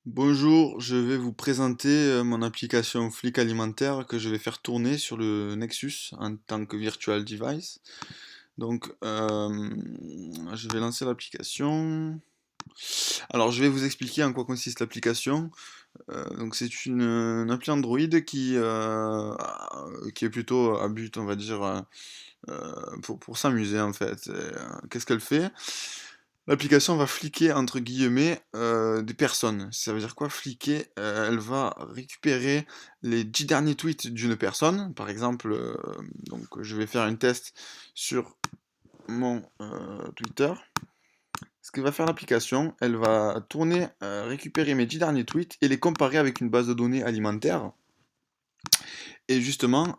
Bonjour, je vais vous présenter mon application Flick Alimentaire que je vais faire tourner sur le Nexus en tant que virtual device. Donc, je vais lancer l'application. Alors, je vais vous expliquer en quoi consiste l'application. Donc, c'est une appli Android qui est plutôt à but, on va dire, pour s'amuser en fait. Qu'est-ce qu'elle fait? L'application va fliquer entre guillemets des personnes. Ça veut dire quoi fliquer? Elle va récupérer les 10 derniers tweets d'une personne. Par exemple, donc je vais faire un test sur mon Twitter. Ce que va faire l'application, elle va tourner, récupérer mes 10 derniers tweets et les comparer avec une base de données alimentaire. Et justement,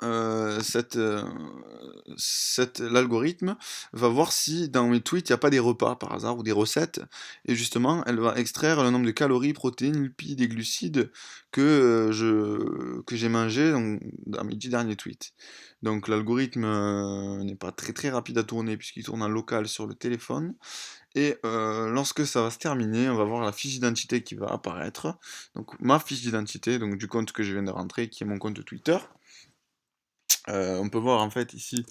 l'algorithme va voir si dans mes tweets, il n'y a pas des repas par hasard ou des recettes. Et justement, elle va extraire le nombre de calories, protéines, lipides et glucides que j'ai mangé dans mes 10 derniers tweets. Donc l'algorithme n'est pas très très rapide à tourner puisqu'il tourne en local sur le téléphone. Et lorsque ça va se terminer, on va voir la fiche d'identité qui va apparaître. Donc ma fiche d'identité, donc du compte que je viens de rentrer, qui est mon compte Twitter. On peut voir en fait ici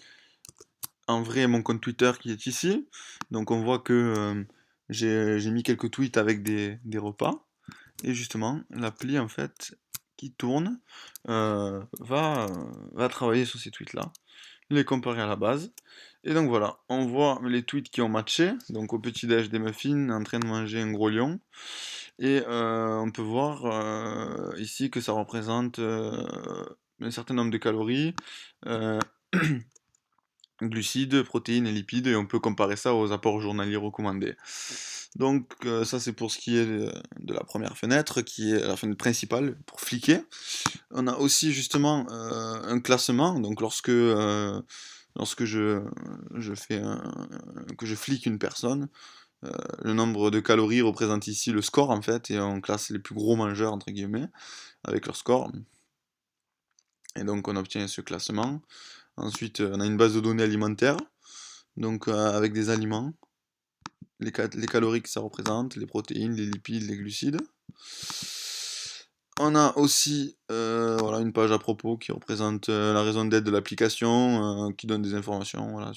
en vrai mon compte Twitter qui est ici. Donc on voit que j'ai mis quelques tweets avec des repas. Et justement, l'appli en fait qui tourne va travailler sur ces tweets-là, les comparer à la base. Et donc voilà, on voit les tweets qui ont matché. Donc au petit-déj des muffins, en train de manger un gros lion. Et on peut voir ici que ça représente un certain nombre de calories. euh, Glucides, protéines et lipides, et on peut comparer ça aux apports journaliers recommandés. Donc ça c'est pour ce qui est de la première fenêtre, qui est la fenêtre principale pour fliquer. On a aussi justement un classement, donc lorsque que je flique une personne, le nombre de calories représente ici le score en fait, et on classe les plus gros mangeurs entre guillemets avec leur score. Et donc on obtient ce classement. Ensuite, on a une base de données alimentaire, donc avec des aliments, les calories que ça représente, les protéines, les lipides, les glucides. On a aussi voilà, une page à propos qui représente la raison d'être de l'application, qui donne des informations voilà,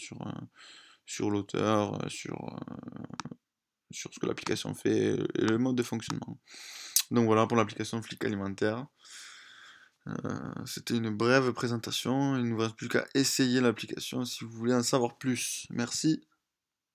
sur l'auteur, sur ce que l'application fait et le mode de fonctionnement. Donc voilà pour l'application Flick Alimentaire. C'était une brève présentation, il ne nous reste plus qu'à essayer l'application si vous voulez en savoir plus. Merci.